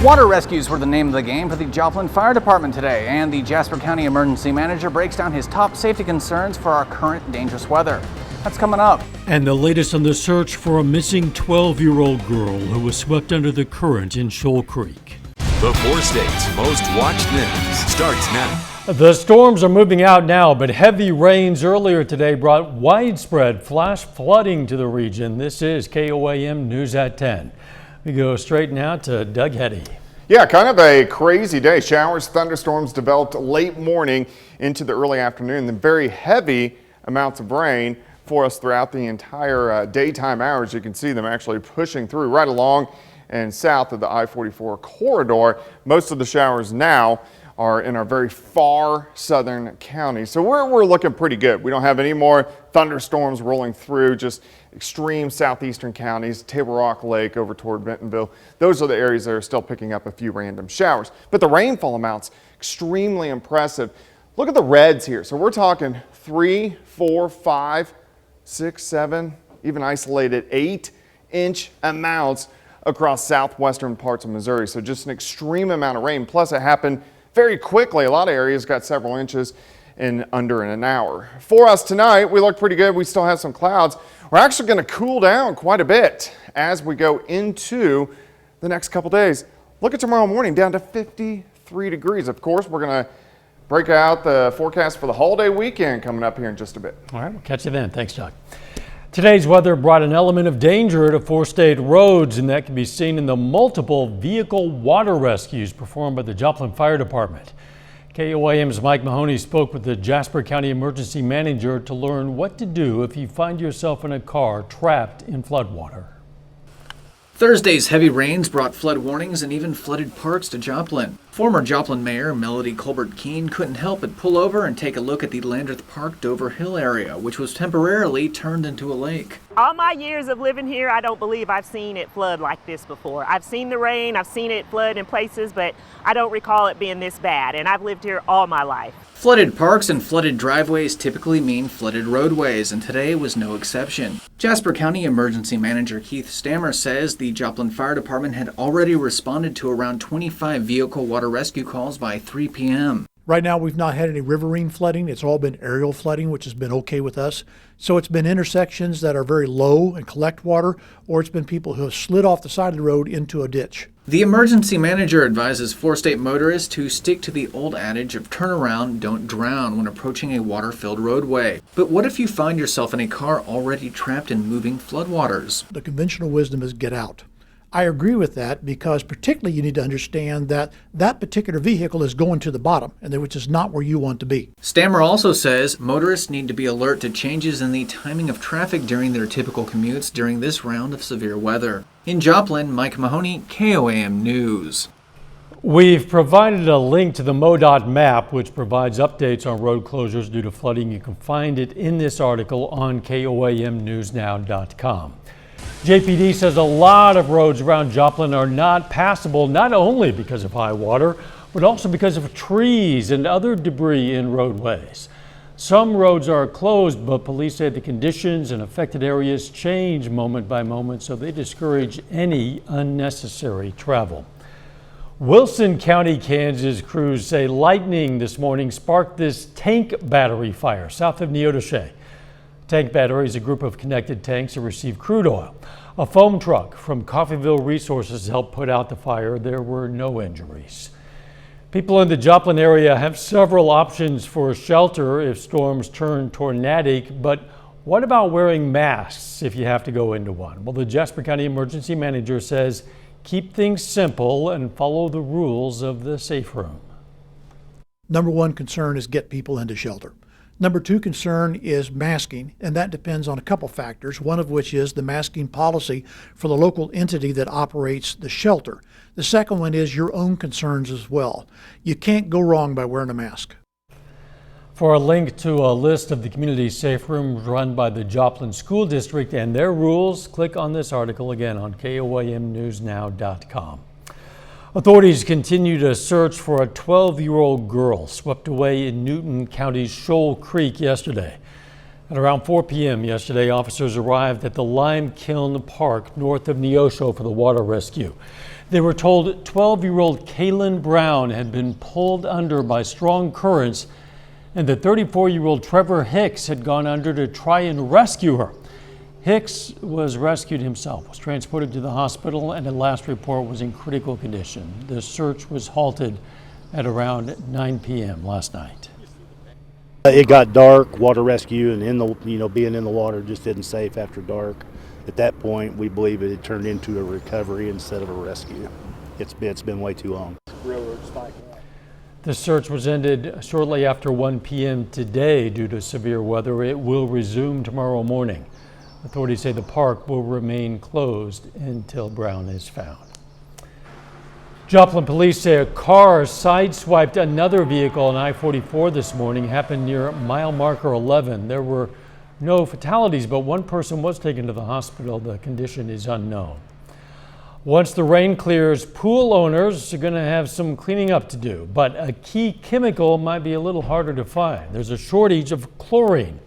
Water rescues were the name of the game for the Joplin Fire Department today, and the Jasper County Emergency Manager breaks down his top safety concerns for our current dangerous weather. That's coming up. And the latest on the search for a missing 12-year-old girl who was swept under the current in Shoal Creek. The 4 states' most watched news starts now. The storms are moving out now, but heavy rains earlier today brought widespread flash flooding to the region. This is KOAM News at 10. We go straight now to Doug Heddy. Yeah, kind of a crazy day. Showers, thunderstorms developed late morning into the early afternoon. Then very heavy amounts of rain for us throughout the entire daytime hours. You can see them actually pushing through right along and south of the I-44 corridor. Most of the showers now are in our very far southern counties. So we're looking pretty good. We don't have any more thunderstorms rolling through, just extreme southeastern counties, Table Rock Lake over toward Bentonville. Those are the areas that are still picking up a few random showers. But the rainfall amounts, extremely impressive. Look at the reds here. So we're talking 3, 4, 5, 6, 7, even isolated 8-inch amounts across southwestern parts of Missouri. So just an extreme amount of rain. Plus it happened very quickly. A lot of areas got several inches in under an hour. For us tonight, we look pretty good. We still have some clouds. We're actually going to cool down quite a bit as we go into the next couple days. Look at tomorrow morning, down to 53 degrees. Of course, we're going to break out the forecast for the holiday weekend coming up here in just a bit. All right, we'll catch you then. Thanks, Doug. Today's weather brought an element of danger to 4 state roads, and that can be seen in the multiple vehicle water rescues performed by the Joplin Fire Department. KOAM's Mike Mahoney spoke with the Jasper County Emergency Manager to learn what to do if you find yourself in a car trapped in floodwater. Thursday's heavy rains brought flood warnings and even flooded parts to Joplin. Former Joplin Mayor Melody Colbert-Keene couldn't help but pull over and take a look at the Landreth Park Dover Hill area, which was temporarily turned into a lake. All my years of living here, I don't believe I've seen it flood like this before. I've seen the rain, I've seen it flood in places, but I don't recall it being this bad, and I've lived here all my life. Flooded parks and flooded driveways typically mean flooded roadways, and today was no exception. Jasper County Emergency Manager Keith Stammer says the Joplin Fire Department had already responded to around 25 vehicle water rescue calls by 3 p.m. Right now, we've not had any riverine flooding. It's all been aerial flooding, which has been okay with us. So it's been intersections that are very low and collect water, or it's been people who have slid off the side of the road into a ditch. The emergency manager advises 4-state motorists to stick to the old adage of turn around, don't drown when approaching a water-filled roadway. But what if you find yourself in a car already trapped in moving floodwaters? The conventional wisdom is get out. I agree with that because particularly you need to understand that that particular vehicle is going to the bottom, and which is not where you want to be. Stammer also says motorists need to be alert to changes in the timing of traffic during their typical commutes during this round of severe weather. In Joplin, Mike Mahoney, KOAM News. We've provided a link to the MoDOT map, which provides updates on road closures due to flooding. You can find it in this article on KOAMnewsnow.com. JPD says a lot of roads around Joplin are not passable, not only because of high water, but also because of trees and other debris in roadways. Some roads are closed, but police say the conditions in affected areas change moment by moment, so they discourage any unnecessary travel. Wilson County, Kansas crews say lightning this morning sparked this tank battery fire south of Neodesha. Tank battery is a group of connected tanks that receive crude oil. A foam truck from Coffeyville Resources helped put out the fire. There were no injuries. People in the Joplin area have several options for shelter if storms turn tornadic, but what about wearing masks if you have to go into one? Well, the Jasper County Emergency Manager says keep things simple and follow the rules of the safe room. Number one concern is get people into shelter. Number two concern is masking, and that depends on a couple factors, one of which is the masking policy for the local entity that operates the shelter. The second one is your own concerns as well. You can't go wrong by wearing a mask. For a link to a list of the community safe rooms run by the Joplin School District and their rules, click on this article again on KOAMnewsnow.com. Authorities continue to search for a 12-year-old girl swept away in Newton County's Shoal Creek yesterday. At around 4 p.m. yesterday, officers arrived at the Lime Kiln Park north of Neosho for the water rescue. They were told 12-year-old Kaylin Brown had been pulled under by strong currents and that 34-year-old Trevor Hicks had gone under to try and rescue her. Hicks was rescued himself, was transported to the hospital, and at last report was in critical condition. The search was halted at around 9 p.m. last night. It got dark, water rescue, and being in the water just isn't safe after dark. At that point, we believe it had turned into a recovery instead of a rescue. It's been way too long. The search was ended shortly after 1 p.m. today due to severe weather. It will resume tomorrow morning. Authorities say the park will remain closed until Brown is found. Joplin police say a car sideswiped another vehicle on I-44 this morning. Happened near mile marker 11. There were no fatalities, but one person was taken to the hospital. The condition is unknown. Once the rain clears, pool owners are going to have some cleaning up to do, but a key chemical might be a little harder to find. There's a shortage of chlorine.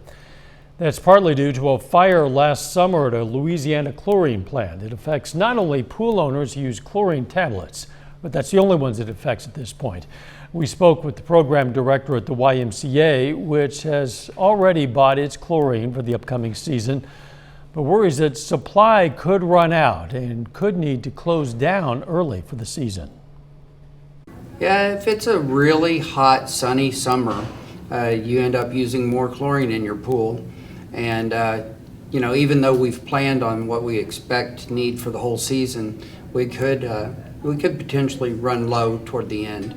That's partly due to a fire last summer at a Louisiana chlorine plant. It affects not only pool owners who use chlorine tablets, but that's the only ones it affects at this point. We spoke with the program director at the YMCA, which has already bought its chlorine for the upcoming season, but worries that supply could run out and could need to close down early for the season. Yeah, if it's a really hot, sunny summer, you end up using more chlorine in your pool. And, even though we've planned on what we expect to need for the whole season, we could potentially run low toward the end.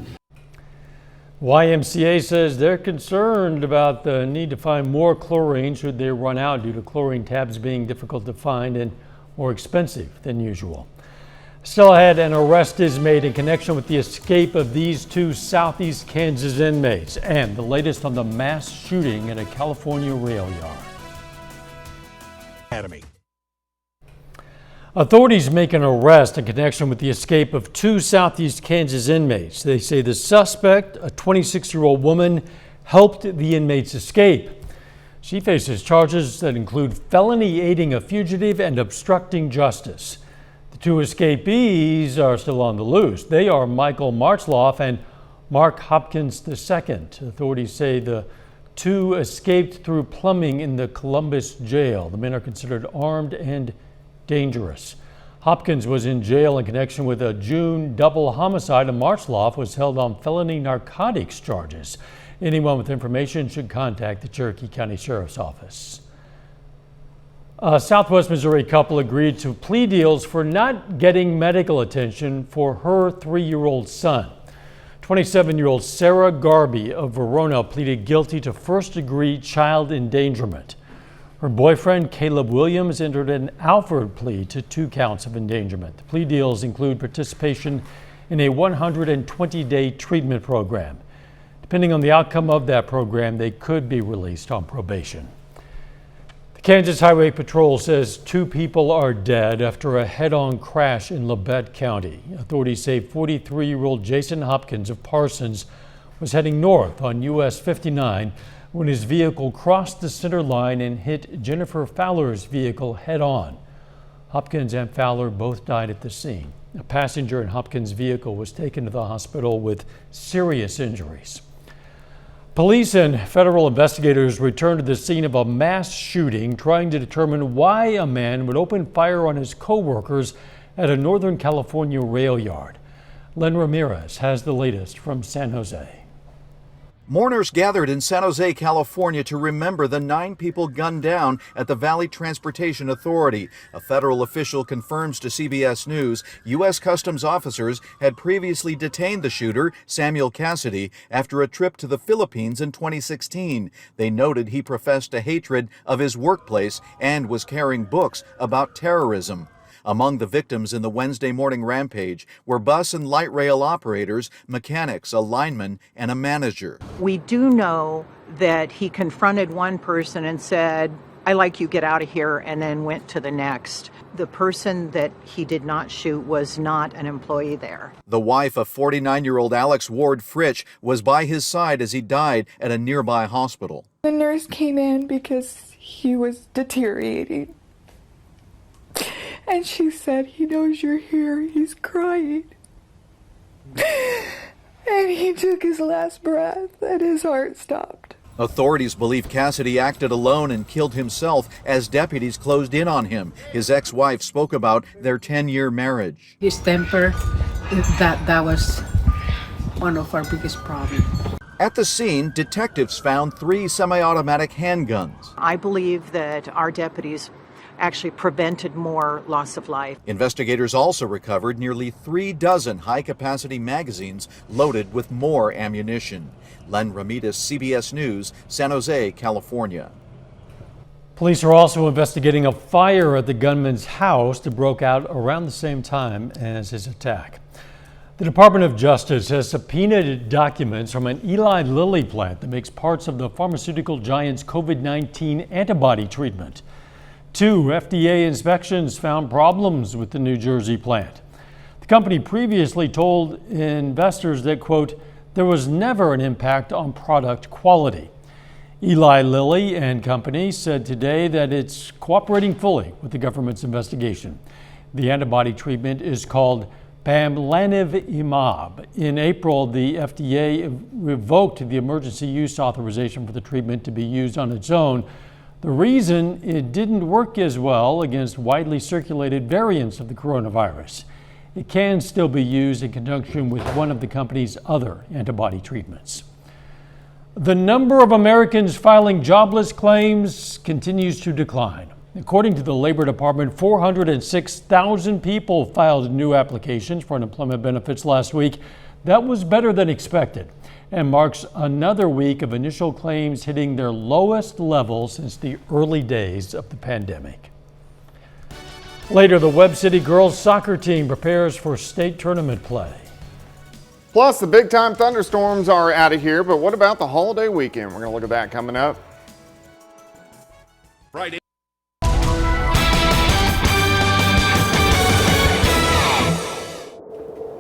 YMCA says they're concerned about the need to find more chlorine should they run out due to chlorine tabs being difficult to find and more expensive than usual. Still ahead, an arrest is made in connection with the escape of these two Southeast Kansas inmates and the latest on the mass shooting at a California rail yard. Authorities make an arrest in connection with the escape of two Southeast Kansas inmates. They say the suspect, a 26-year-old woman, helped the inmates escape. She faces charges that include felony aiding a fugitive and obstructing justice. The two escapees are still on the loose. They are Michael Martzloff and Mark Hopkins II. Authorities say the two escaped through plumbing in the Columbus jail. The men are considered armed and dangerous. Hopkins was in jail in connection with a June double homicide, and Martzloff was held on felony narcotics charges. Anyone with information should contact the Cherokee County Sheriff's Office. A Southwest Missouri couple agreed to plea deals for not getting medical attention for her 3-year-old son. 27-year-old Sarah Garby of Verona pleaded guilty to first-degree child endangerment. Her boyfriend, Caleb Williams, entered an Alford plea to 2 counts of endangerment. The plea deals include participation in a 120-day treatment program. Depending on the outcome of that program, they could be released on probation. The Kansas Highway Patrol says 2 people are dead after a head-on crash in Labette County. Authorities say 43-year-old Jason Hopkins of Parsons was heading north on US 59 when his vehicle crossed the center line and hit Jennifer Fowler's vehicle head-on. Hopkins and Fowler both died at the scene. A passenger in Hopkins' vehicle was taken to the hospital with serious injuries. Police and federal investigators returned to the scene of a mass shooting, trying to determine why a man would open fire on his co-workers at a Northern California rail yard. Len Ramirez has the latest from San Jose. Mourners gathered in San Jose, California to remember the 9 people gunned down at the Valley Transportation Authority. A federal official confirms to CBS News U.S. Customs officers had previously detained the shooter, Samuel Cassidy, after a trip to the Philippines in 2016. They noted he professed a hatred of his workplace and was carrying books about terrorism. Among the victims in the Wednesday morning rampage were bus and light rail operators, mechanics, a lineman, and a manager. We do know that he confronted one person and said, "I like you, get out of here," and then went to the next. The person that he did not shoot was not an employee there. The wife of 49-year-old Alex Ward Fritch was by his side as he died at a nearby hospital. The nurse came in because he was deteriorating. And she said, "He knows you're here. He's crying." And he took his last breath and his heart stopped. Authorities believe Cassidy acted alone and killed himself as deputies closed in on him. His ex-wife spoke about their 10-year marriage. His temper, that was one of our biggest problems. At the scene, detectives found 3 semi-automatic handguns. I believe that our deputies actually prevented more loss of life. Investigators also recovered nearly 3 dozen high-capacity magazines loaded with more ammunition. Len Ramirez, CBS News, San Jose, California. Police are also investigating a fire at the gunman's house that broke out around the same time as his attack. The Department of Justice has subpoenaed documents from an Eli Lilly plant that makes parts of the pharmaceutical giant's COVID-19 antibody treatment. 2 FDA inspections found problems with the New Jersey plant. The company previously told investors that, quote, there was never an impact on product quality. Eli Lilly and Company said today that it's cooperating fully with the government's investigation. The antibody treatment is called Bamlanivimab. In April, the FDA revoked the emergency use authorization for the treatment to be used on its own. The reason it didn't work as well against widely circulated variants of the coronavirus. It can still be used in conjunction with one of the company's other antibody treatments. The number of Americans filing jobless claims continues to decline. According to the Labor Department, 406,000 people filed new applications for unemployment benefits last week. That was better than expected and marks another week of initial claims hitting their lowest level since the early days of the pandemic. Later, the Webb City girls soccer team prepares for state tournament play. Plus, the big-time thunderstorms are out of here, but what about the holiday weekend? We're going to look at that coming up. Friday.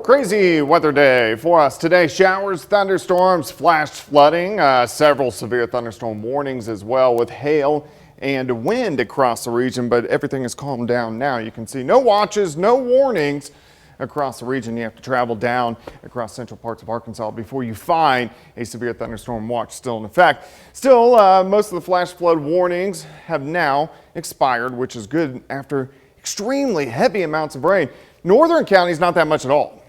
Crazy weather day for us today. Showers, thunderstorms, flash flooding, several severe thunderstorm warnings as well with hail and wind across the region, but everything has calmed down now. You can see no watches, no warnings across the region. You have to travel down across central parts of Arkansas before you find a severe thunderstorm watch still in effect. Still, most of the flash flood warnings have now expired, which is good after extremely heavy amounts of rain. Northern counties, not that much at all.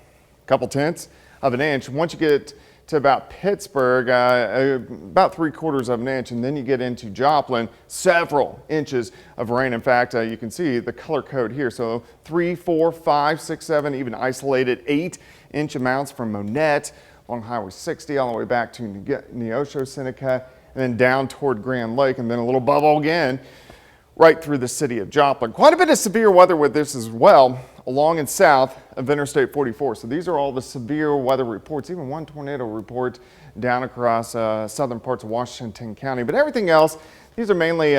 A couple tenths of an inch. Once you get to about Pittsburgh, about 3/4 of an inch, and then you get into Joplin, several inches of rain. In fact, you can see the color code here. So 3, 4, 5, 6, 7, even isolated 8-inch amounts from Monette along Highway 60 all the way back to Neosho, Seneca, and then down toward Grand Lake, and then a little bubble again right through the city of Joplin. Quite a bit of severe weather with this as well along and south of Interstate 44. So these are all the severe weather reports, even one tornado report down across southern parts of Washington County. But everything else, these are mainly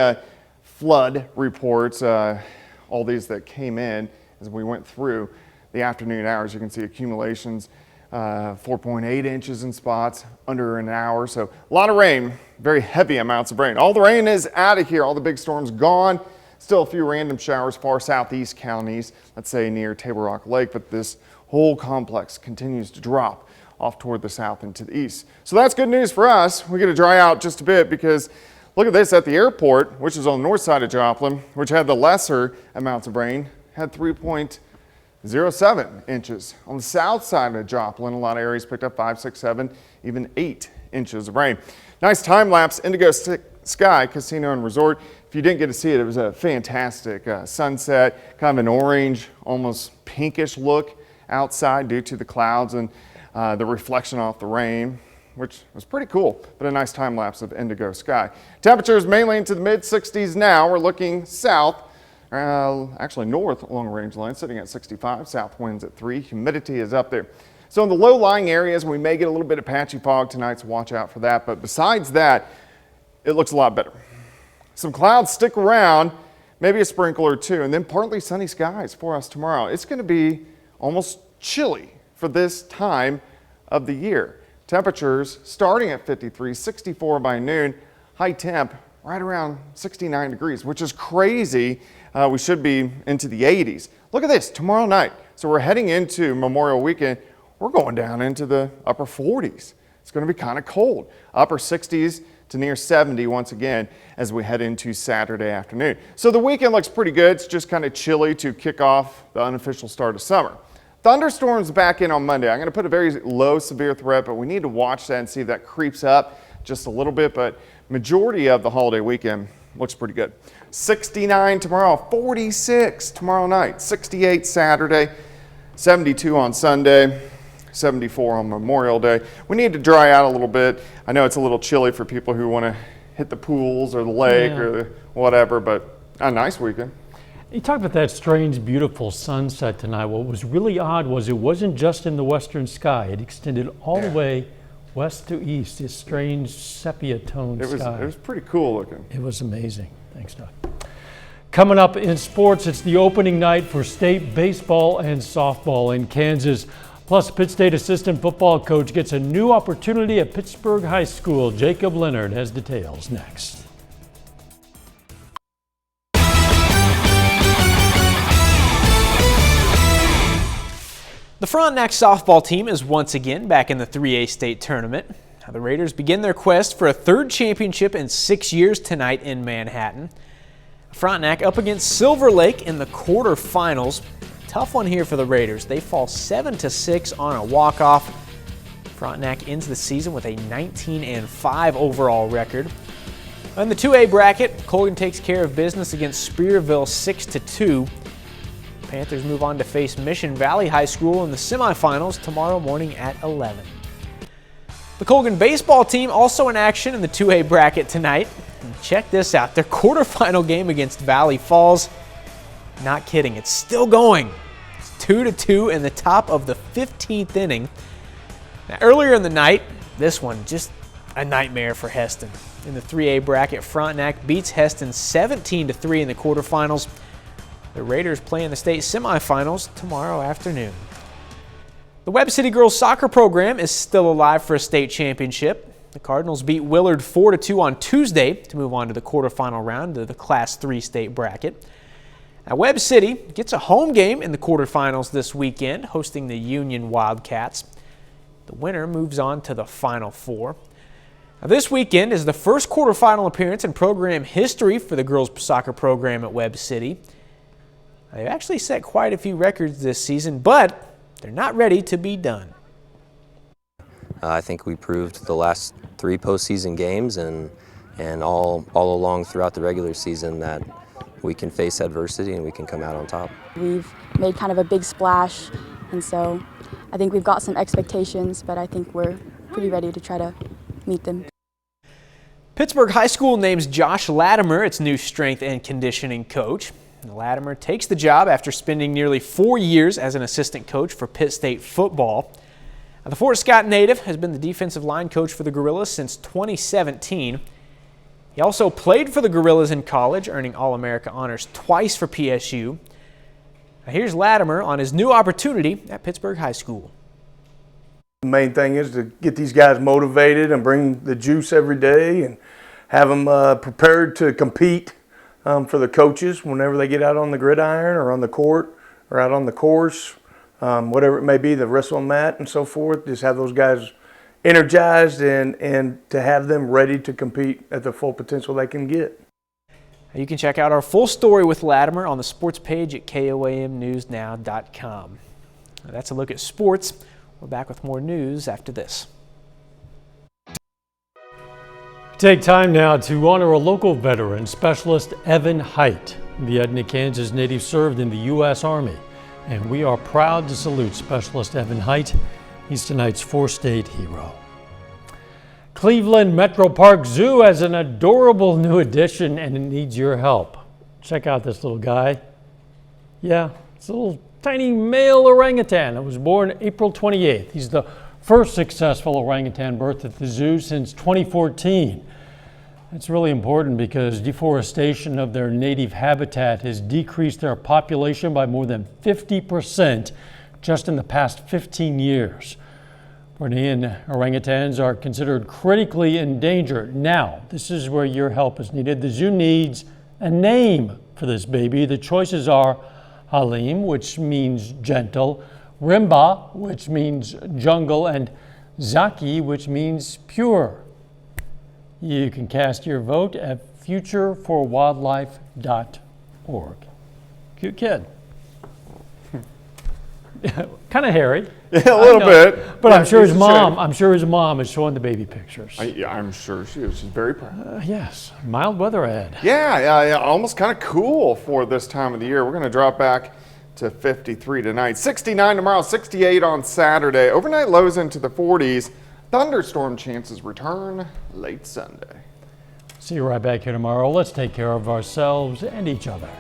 flood reports, all these that came in as we went through the afternoon hours. You can see accumulations, 4.8 inches in spots under an hour. So a lot of rain, very heavy amounts of rain. All the rain is out of here. All the big storms gone. Still a few random showers far southeast counties, let's say near Table Rock Lake, but this whole complex continues to drop off toward the south and to the east. So that's good news for us. We're going to dry out just a bit because look at this at the airport, which is on the north side of Joplin, which had the lesser amounts of rain, had 3.07 inches. On the south side of Joplin, a lot of areas picked up 5, 6, 7, even 8 inches of rain. Nice time lapse, Indigo Sky Casino and Resort. If you didn't get to see it, it was a fantastic sunset, kind of an orange, almost pinkish look outside due to the clouds and the reflection off the rain, which was pretty cool, but a nice time lapse of indigo sky. Temperatures mainly into the mid 60s now. We're looking south, actually north along the range line, sitting at 65, south winds at 3, humidity is up there. So in the low-lying areas, we may get a little bit of patchy fog tonight, so watch out for that, but besides that, it looks a lot better. Some clouds stick around, maybe a sprinkle or two, and then partly sunny skies for us tomorrow. It's going to be almost chilly for this time of the year. Temperatures starting at 53, 64 by noon, high temp right around 69 degrees, which is crazy. We should be into the 80s. Look at this, tomorrow night. So we're heading into Memorial Weekend. We're going down into the upper 40s. It's going to be kind of cold. Upper 60s to near 70 once again as we head into Saturday afternoon. So the weekend looks pretty good. It's just kind of chilly to kick off the unofficial start of summer. Thunderstorms back in on Monday. I'm going to put a very low severe threat, but we need to watch that and see if that creeps up just a little bit. But majority of the holiday weekend looks pretty good. 69 tomorrow, 46 tomorrow night, 68 Saturday, 72 on Sunday, 74 on Memorial Day. We need to dry out a little bit. I know it's a little chilly for people who want to hit the pools or the lake or the whatever, but a nice weekend. You talk about that strange, beautiful sunset tonight. What was really odd was it wasn't just in the western sky. It extended all the way west to east, this strange sepia-toned sky. It was pretty cool looking. It was amazing. Thanks, Doug. Coming up in sports, it's the opening night for state baseball and softball in Kansas. Plus, Pitt State assistant football coach gets a new opportunity at Pittsburgh High School. Jacob Leonard has details next. The Frontenac softball team is once again back in the 3A state tournament. The Raiders begin their quest for a third championship in 6 years tonight in Manhattan. Frontenac up against Silver Lake in the quarterfinals. Tough one here for the Raiders. They fall 7-6 on a walk-off. Frontenac ends the season with a 19-5 overall record. In the 2A bracket, Colgan takes care of business against Spearville 6-2. Panthers move on to face Mission Valley High School in the semifinals tomorrow morning at 11. The Colgan baseball team also in action in the 2A bracket tonight. And check this out, their quarterfinal game against Valley Falls. Not kidding, it's still going. It's 2-2 in the top of the 15th inning. Now, earlier in the night, this one just a nightmare for Heston. In the 3A bracket, Frontenac beats Heston 17-3 in the quarterfinals. The Raiders play in the state semifinals tomorrow afternoon. The Webb City girls soccer program is still alive for a state championship. The Cardinals beat Willard 4-2 on Tuesday to move on to the quarterfinal round of the Class 3 state bracket. Now, Webb City gets a home game in the quarterfinals this weekend, hosting the Union Wildcats. The winner moves on to the Final Four. Now, this weekend is the first quarterfinal appearance in program history for the girls soccer program at Webb City. They've actually set quite a few records this season, but they're not ready to be done. I think we proved the last 3 postseason games and all along throughout the regular season that we can face adversity and we can come out on top. We've made kind of a big splash, and so I think we've got some expectations, but I think we're pretty ready to try to meet them. Pittsburgh High School names Josh Latimer its new strength and conditioning coach. Latimer takes the job after spending nearly 4 years as an assistant coach for Pitt State football. Now, the Fort Scott native has been the defensive line coach for the Gorillas since 2017. He also played for the Gorillas in college, earning All-America honors twice for PSU. Now, here's Latimer on his new opportunity at Pittsburgh High School. The main thing is to get these guys motivated and bring the juice every day and have them prepared to compete for the coaches whenever they get out on the gridiron or on the court or out on the course, whatever it may be, the wrestling mat and so forth. Just have those guys energized and to have them ready to compete at the full potential they can get. You can check out our full story with Latimer on the sports page at KOAMnewsnow.com. That's a look at sports. We're back with more news after this. Take time now to honor a local veteran, Specialist Evan Height. The Edna, Kansas native served in the U.S. Army, and we are proud to salute Specialist Evan Height. He's tonight's 4-state hero. Cleveland Metro Park Zoo has an adorable new addition, and it needs your help. Check out this little guy. Yeah, it's a little tiny male orangutan that was born April 28th. He's the first successful orangutan birth at the zoo since 2014. It's really important because deforestation of their native habitat has decreased their population by more than 50% just in the past 15 years. Bornean orangutans are considered critically endangered. Now, this is where your help is needed. The zoo needs a name for this baby. The choices are Halim, which means gentle, Rimba, which means jungle, and Zaki, which means pure. You can cast your vote at futureforwildlife.org. Cute kid. Kind of hairy. Yeah, a little bit. But I'm sure his mom is showing the baby pictures. Yeah, I'm sure she is. She's very proud. Yes, mild weather ahead. Yeah, almost kind of cool for this time of the year. We're going to drop back to 53 tonight, 69 tomorrow, 68 on Saturday. Overnight lows into the 40s. Thunderstorm chances return late Sunday. See you right back here tomorrow. Let's take care of ourselves and each other.